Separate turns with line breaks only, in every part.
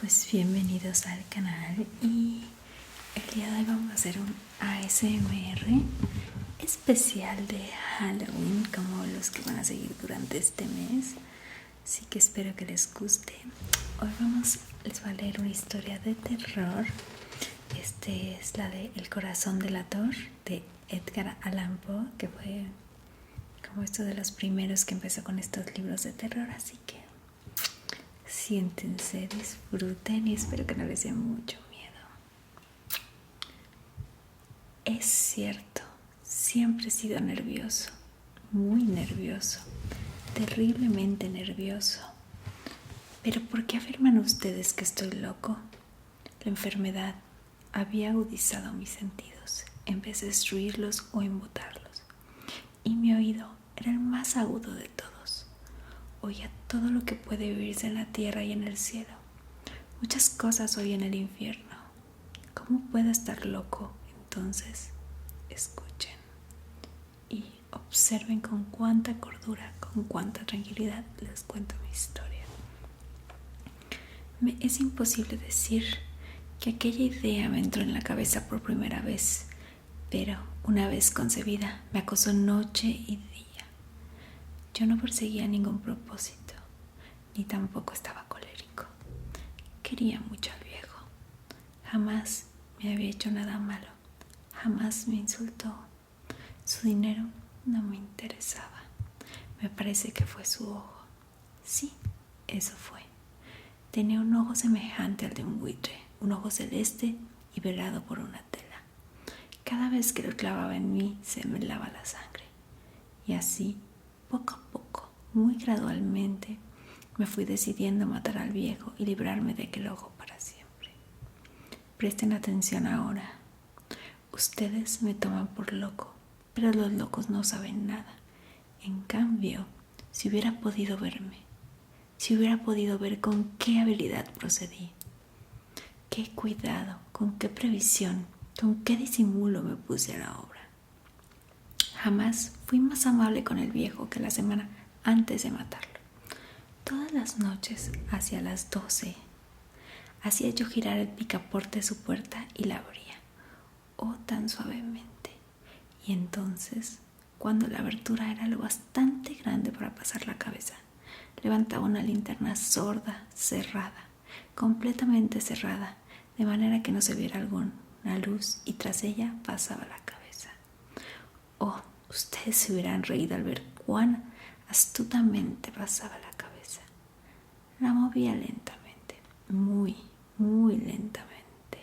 Pues bienvenidos al canal y el día de hoy vamos a hacer un ASMR especial de Halloween como los que van a seguir durante este mes, así que espero que les guste. Hoy les voy a leer una historia de terror. Es la de El corazón delator de Edgar Allan Poe, que fue como esto de los primeros que empezó con estos libros de terror, así que siéntense, disfruten y espero que no les dé mucho miedo. Es cierto, siempre he sido nervioso, muy nervioso, terriblemente nervioso. Pero ¿por qué afirman ustedes que estoy loco? La enfermedad había agudizado mis sentidos en vez de destruirlos o embotarlos, y mi oído era el más agudo de todos. Oía todo lo que puede oírse en la tierra y en el cielo. Muchas cosas oí en el infierno. ¿Cómo puedo estar loco? Entonces, escuchen y observen con cuánta cordura, con cuánta tranquilidad les cuento mi historia. Me es imposible decir que aquella idea me entró en la cabeza por primera vez, pero una vez concebida me acosó noche y día. Yo no perseguía ningún propósito, ni tampoco estaba colérico. Quería mucho al viejo. Jamás me había hecho nada malo. Jamás me insultó. Su dinero no me interesaba. Me parece que fue su ojo. Sí, eso fue. Tenía un ojo semejante al de un buitre, un ojo celeste y velado por una tela. Cada vez que lo clavaba en mí se me helaba la sangre. Y así, poco a poco, muy gradualmente, me fui decidiendo a matar al viejo y librarme de aquel ojo para siempre. Presten atención ahora. Ustedes me toman por loco, pero los locos no saben nada. En cambio, si hubiera podido verme, si hubiera podido ver con qué habilidad procedí, qué cuidado, con qué previsión, con qué disimulo me puse a la obra. Jamás fui más amable con el viejo que la semana antes de matarlo. Todas las noches, hacia las 12, hacía yo girar el picaporte de su puerta y la abría, tan suavemente. Y entonces, cuando la abertura era lo bastante grande para pasar la cabeza, levantaba una linterna sorda, cerrada, completamente cerrada, de manera que no se viera alguna luz, y tras ella pasaba la cabeza. Ustedes se hubieran reído al ver cuán astutamente pasaba la cabeza. La movía lentamente, muy, muy lentamente,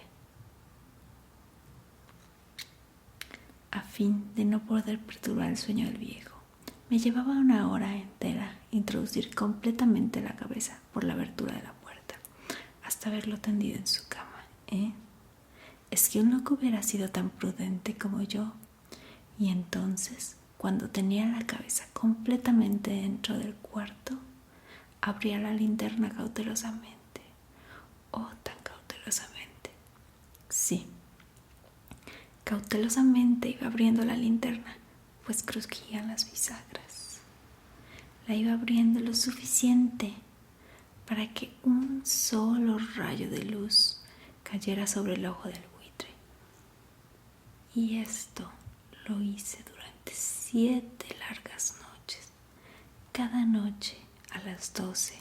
a fin de no poder perturbar el sueño del viejo. Me llevaba una hora entera introducir completamente la cabeza por la abertura de la puerta, hasta verlo tendido en su cama. ¿Es que un loco hubiera sido tan prudente como yo? Y entonces, cuando tenía la cabeza completamente dentro del cuarto, abría la linterna cautelosamente. Tan cautelosamente. Sí, cautelosamente iba abriendo la linterna, pues crujían las bisagras. La iba abriendo lo suficiente para que un solo rayo de luz cayera sobre el ojo del buitre. Y esto lo hice durante 7 largas noches, cada noche a las 12,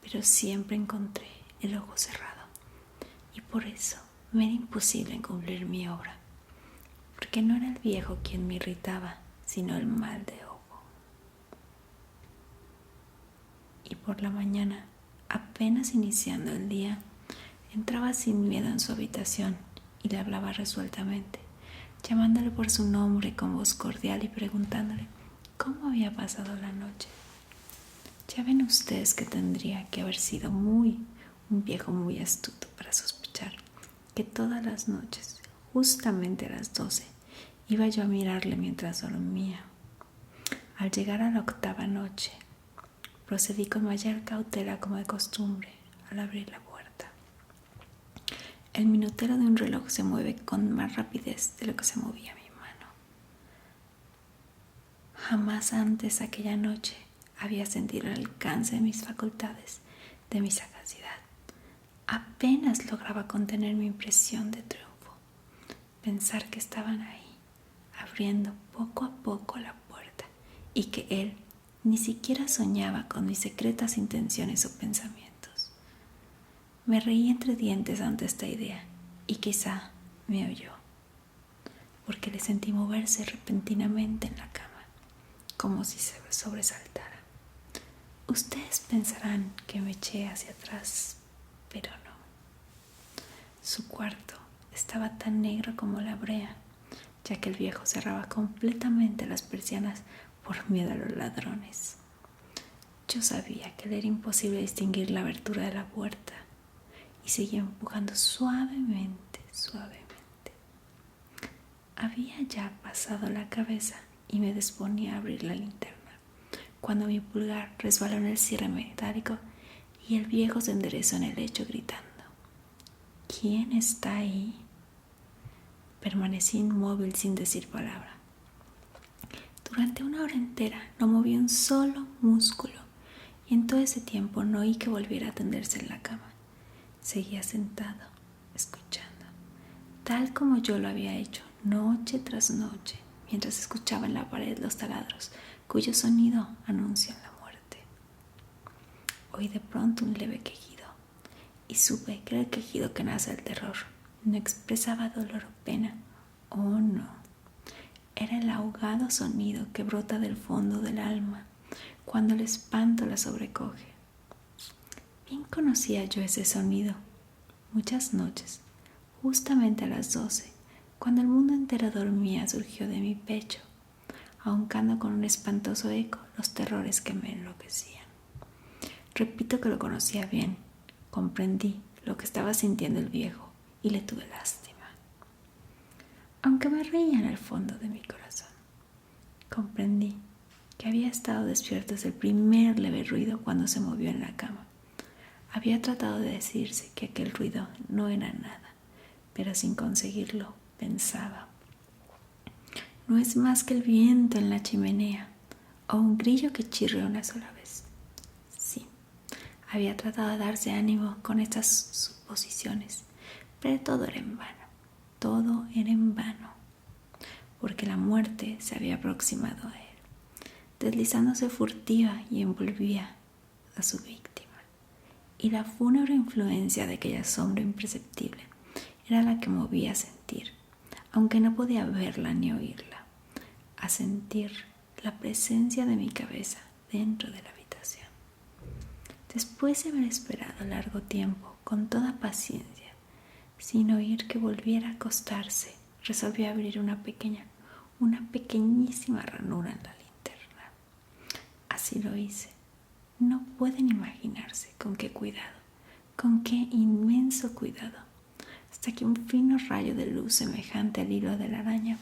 pero siempre encontré el ojo cerrado, y por eso me era imposible cumplir mi obra, porque no era el viejo quien me irritaba, sino el mal de ojo. Y por la mañana, apenas iniciando el día, entraba sin miedo en su habitación y le hablaba resueltamente, llamándole por su nombre con voz cordial y preguntándole cómo había pasado la noche. Ya ven ustedes que tendría que haber sido un viejo muy astuto para sospechar que todas las noches, justamente a las 12, iba yo a mirarle mientras dormía. Al llegar a la 8ª noche, procedí con mayor cautela como de costumbre al abrir la puerta. El minutero de un reloj se mueve con más rapidez de lo que se movía mi mano. Jamás antes aquella noche había sentido el alcance de mis facultades, de mi sagacidad. Apenas lograba contener mi impresión de triunfo. Pensar que estaban ahí, abriendo poco a poco la puerta, y que él ni siquiera soñaba con mis secretas intenciones o pensamientos. Me reí entre dientes ante esta idea, y quizá me oyó, porque le sentí moverse repentinamente en la cama, como si se sobresaltara. Ustedes pensarán que me eché hacia atrás, pero no. Su cuarto estaba tan negro como la brea, ya que el viejo cerraba completamente las persianas por miedo a los ladrones. Yo sabía que le era imposible distinguir la abertura de la puerta y seguía empujando suavemente. Había ya pasado la cabeza y me disponía a abrir la linterna, cuando mi pulgar resbaló en el cierre metálico y el viejo se enderezó en el lecho gritando: ¿Quién está ahí? Permanecí inmóvil sin decir palabra. Durante una hora entera no moví un solo músculo y en todo ese tiempo no oí que volviera a tenderse en la cama. Seguía sentado, escuchando, tal como yo lo había hecho noche tras noche, mientras escuchaba en la pared los taladros, cuyo sonido anuncian la muerte. Oí de pronto un leve quejido y supe que era el quejido que nace del terror. No expresaba dolor o pena. Oh, no. Era el ahogado sonido que brota del fondo del alma cuando el espanto la sobrecoge. Bien conocía yo ese sonido. Muchas noches, justamente a las 12, cuando el mundo entero dormía, surgió de mi pecho, ahogando con un espantoso eco los terrores que me enloquecían. Repito que lo conocía bien. Comprendí lo que estaba sintiendo el viejo y le tuve lástima, aunque me reía en el fondo de mi corazón. Comprendí que había estado despierto desde el primer leve ruido cuando se movió en la cama. Había tratado de decirse que aquel ruido no era nada, pero sin conseguirlo, pensaba: no es más que el viento en la chimenea o un grillo que chirrió una sola vez. Sí, había tratado de darse ánimo con estas suposiciones, pero todo era en vano, porque la muerte se había aproximado a él, deslizándose furtiva y envolvía a su víctima. Y la fúnebre influencia de aquella sombra imperceptible era la que movía a sentir, aunque no podía verla ni oírla, a sentir la presencia de mi cabeza dentro de la habitación. Después de haber esperado largo tiempo, con toda paciencia, sin oír que volviera a acostarse, resolví abrir una pequeñísima ranura en la linterna. Así lo hice. No pueden imaginarse con qué cuidado, con qué inmenso cuidado, hasta que un fino rayo de luz semejante al hilo de la araña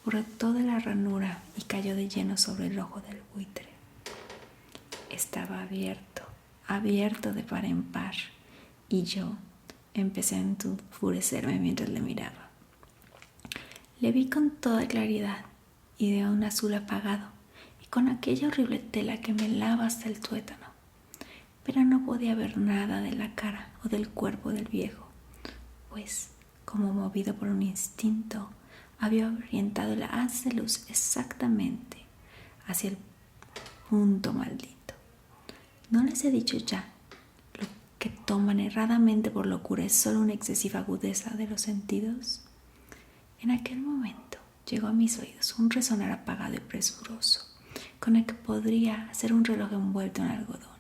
brotó de la ranura y cayó de lleno sobre el ojo del buitre. Estaba abierto de par en par, y yo empecé a enfurecerme mientras le miraba. Le vi con toda claridad y de un azul apagado, y con aquella horrible tela que me helaba hasta el tuétano, pero no podía ver nada de la cara o del cuerpo del viejo, pues, como movido por un instinto, había orientado el haz de luz exactamente hacia el punto maldito. ¿No les he dicho ya? Lo que toman erradamente por locura es solo una excesiva agudeza de los sentidos. En aquel momento llegó a mis oídos un resonar apagado y presuroso, con el que podría ser un reloj envuelto en algodón.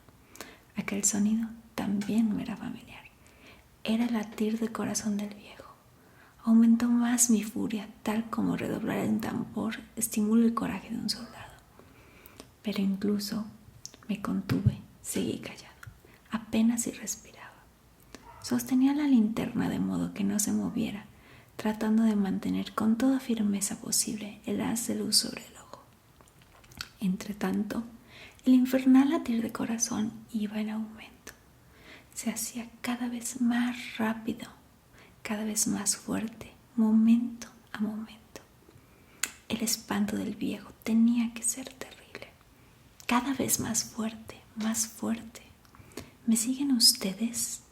Aquel sonido también me era familiar. Era el latir del corazón del viejo. Aumentó más mi furia, tal como redoblar un tambor estimula el coraje de un soldado. Pero incluso me contuve, seguí callado, apenas si respiraba. Sostenía la linterna de modo que no se moviera, tratando de mantener con toda firmeza posible el haz de luz sobre el ojo. Entretanto, el infernal latir de corazón iba en aumento. Se hacía cada vez más rápido, cada vez más fuerte, momento a momento. El espanto del viejo tenía que ser terrible. Cada vez más fuerte, más fuerte. ¿Me siguen ustedes?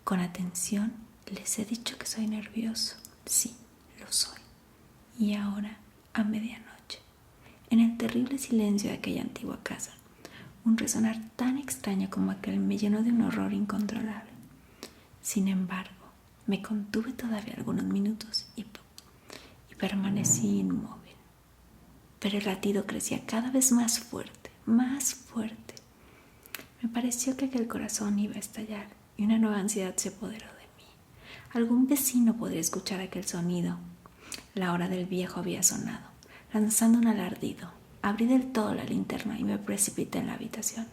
Con atención les he dicho que soy nervioso. Sí, lo soy. Y ahora, a medianoche, en el terrible silencio de aquella antigua casa, un resonar tan extraño como aquel me llenó de un horror incontrolable. Sin embargo, me contuve todavía algunos minutos y permanecí inmóvil. Pero el latido crecía cada vez más fuerte, más fuerte. Me pareció que aquel corazón iba a estallar y una nueva ansiedad se apoderó de mí. Algún vecino podría escuchar aquel sonido. La hora del viejo había sonado, lanzando un alardido. Abrí del todo la linterna y me precipité en la habitación.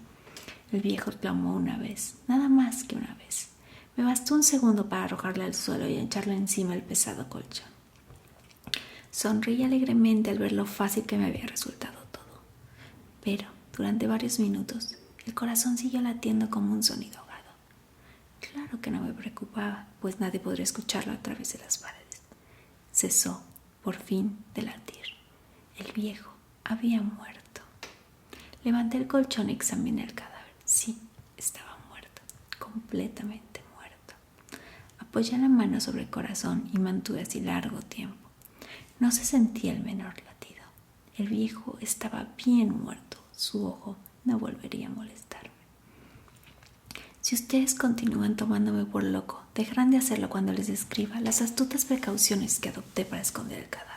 El viejo clamó una vez, nada más que una vez. Me bastó un segundo para arrojarle al suelo y echarle encima el pesado colchón. Sonreí alegremente al ver lo fácil que me había resultado todo. Pero, durante varios minutos, el corazón siguió latiendo como un sonido ahogado. Claro que no me preocupaba, pues nadie podría escucharlo a través de las paredes. Cesó, por fin, de latir. El viejo había muerto. Levanté el colchón y examiné el cadáver. Sí, estaba muerto, completamente muerto. Apoyé la mano sobre el corazón y mantuve así largo tiempo. No se sentía el menor latido. El viejo estaba bien muerto. Su ojo no volvería a molestarme. Si ustedes continúan tomándome por loco, dejarán de hacerlo cuando les describa las astutas precauciones que adopté para esconder el cadáver.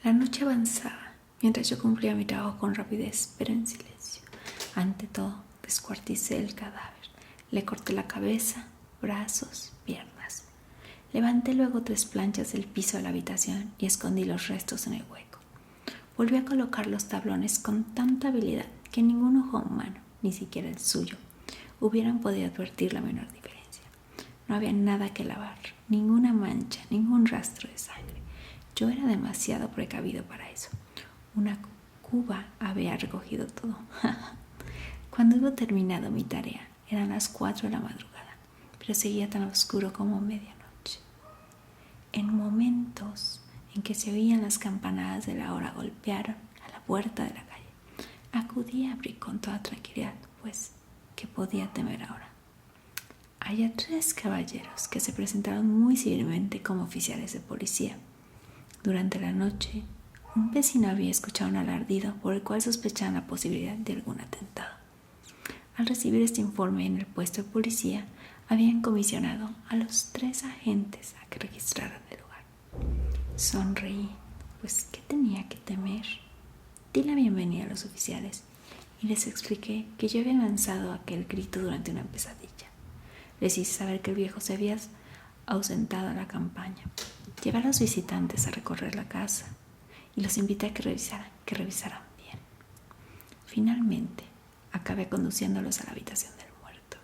La noche avanzaba, mientras yo cumplía mi trabajo con rapidez, pero en silencio. Ante todo, descuarticé el cadáver. Le corté la cabeza, brazos, piernas. Levanté luego 3 planchas del piso de la habitación y escondí los restos en el hueco. Volví a colocar los tablones con tanta habilidad que ningún ojo humano, ni siquiera el suyo, hubieran podido advertir la menor diferencia. No había nada que lavar, ninguna mancha, ningún rastro de sangre. Yo era demasiado precavido para eso. Una cuba había recogido todo. Cuando hubo terminado mi tarea, eran las 4 de la madrugada, pero seguía tan oscuro como medianoche. En momentos en que se oían las campanadas de la hora golpearon a la puerta de la calle, acudí a abrir con toda tranquilidad, pues, ¿qué podía temer ahora? Había 3 caballeros que se presentaron muy civilmente como oficiales de policía. Durante la noche, un vecino había escuchado un alardido por el cual sospechaban la posibilidad de algún atentado. Al recibir este informe en el puesto de policía, habían comisionado a los 3 agentes a que registraran el lugar. Sonreí, pues ¿qué tenía que temer? Di la bienvenida a los oficiales y les expliqué que yo había lanzado aquel grito durante una pesadilla. Les hice saber que el viejo se había ausentado a la campaña. Llevé a los visitantes a recorrer la casa y los invité a que revisaran bien. Finalmente, acabé conduciéndolos a la habitación del muerto.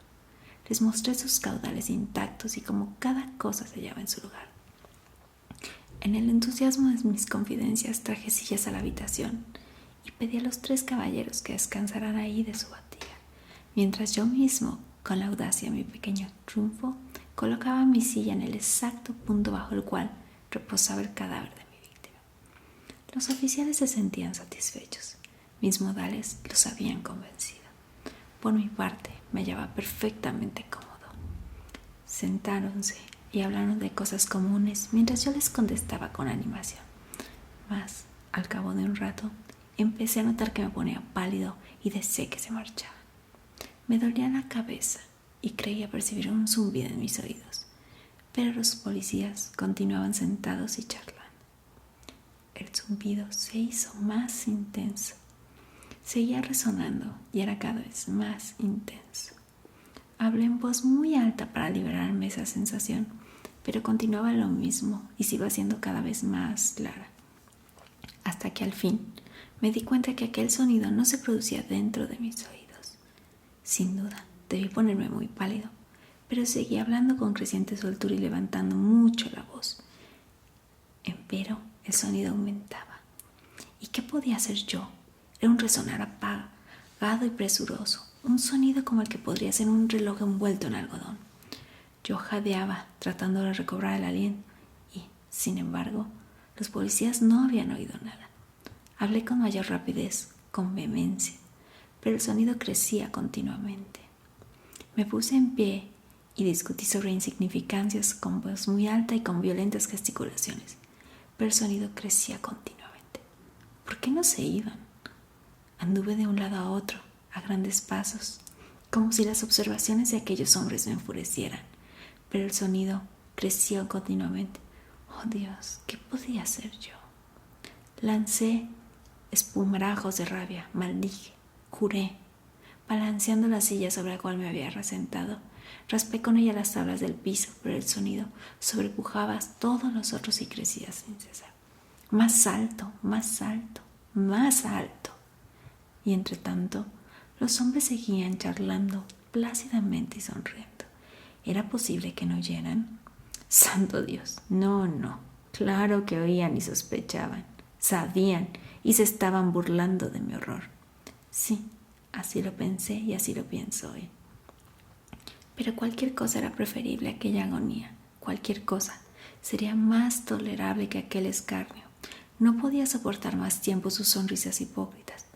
Les mostré sus caudales intactos y cómo cada cosa se hallaba en su lugar. En el entusiasmo de mis confidencias traje sillas a la habitación y pedí a los 3 caballeros que descansaran ahí de su fatiga, mientras yo mismo, con la audacia de mi pequeño triunfo, colocaba mi silla en el exacto punto bajo el cual reposaba el cadáver de mi víctima. Los oficiales se sentían satisfechos. Mis modales los habían convencido. Por mi parte, me hallaba perfectamente cómodo. Sentáronse y hablaron de cosas comunes mientras yo les contestaba con animación. Mas, al cabo de un rato, empecé a notar que me ponía pálido y deseé que se marchaba. Me dolía la cabeza y creía percibir un zumbido en mis oídos, pero los policías continuaban sentados y charlando. El zumbido se hizo más intenso. Seguía resonando y era cada vez más intenso. Hablé en voz muy alta para liberarme de esa sensación, pero continuaba lo mismo y se iba haciendo cada vez más clara. Hasta que al fin me di cuenta que aquel sonido no se producía dentro de mis oídos. Sin duda, debí ponerme muy pálido, pero seguía hablando con creciente soltura y levantando mucho la voz. Empero, el sonido aumentaba. ¿Y qué podía hacer yo? Era un resonar apagado y presuroso, un sonido como el que podría ser un reloj envuelto en algodón. Yo jadeaba, tratando de recobrar el aliento, y, sin embargo, los policías no habían oído nada. Hablé con mayor rapidez, con vehemencia, pero el sonido crecía continuamente. Me puse en pie y discutí sobre insignificancias con voz muy alta y con violentas gesticulaciones, pero el sonido crecía continuamente. ¿Por qué no se iban? Anduve de un lado a otro, a grandes pasos, como si las observaciones de aquellos hombres me enfurecieran, pero el sonido creció continuamente. Oh Dios, ¿qué podía hacer yo? Lancé espumarajos de rabia, maldije, juré. Balanceando la silla sobre la cual me había resentado, raspé con ella las tablas del piso, pero el sonido sobrepujaba todos los otros y crecía sin cesar. Más alto, más alto, más alto. Y entre tanto, los hombres seguían charlando plácidamente y sonriendo. ¿Era posible que no oyeran? ¡Santo Dios! No. Claro que oían y sospechaban. Sabían y se estaban burlando de mi horror. Sí, así lo pensé y así lo pienso hoy. Pero cualquier cosa era preferible a aquella agonía. Cualquier cosa sería más tolerable que aquel escarnio. No podía soportar más tiempo sus sonrisas hipócritas.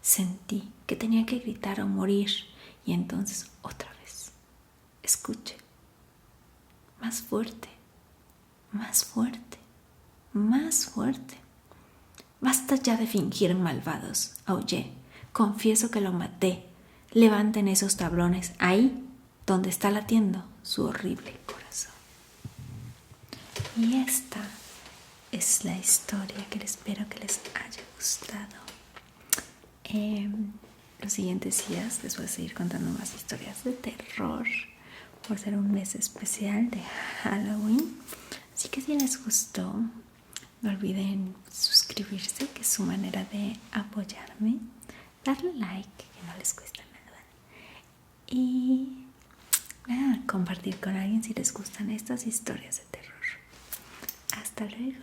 Sentí que tenía que gritar o morir, y entonces otra vez. Escuche. Más fuerte, más fuerte, más fuerte. Basta ya de fingir malvados, aullé. Confieso que lo maté. Levanten esos tablones ahí donde está latiendo su horrible corazón. Y esta es la historia que espero que les haya gustado. Los siguientes días les voy a seguir contando más historias de terror por ser un mes especial de Halloween. Así que si les gustó, no olviden suscribirse, que es su manera de apoyarme, darle like, que no les cuesta nada, y compartir con alguien si les gustan estas historias de terror. Hasta luego.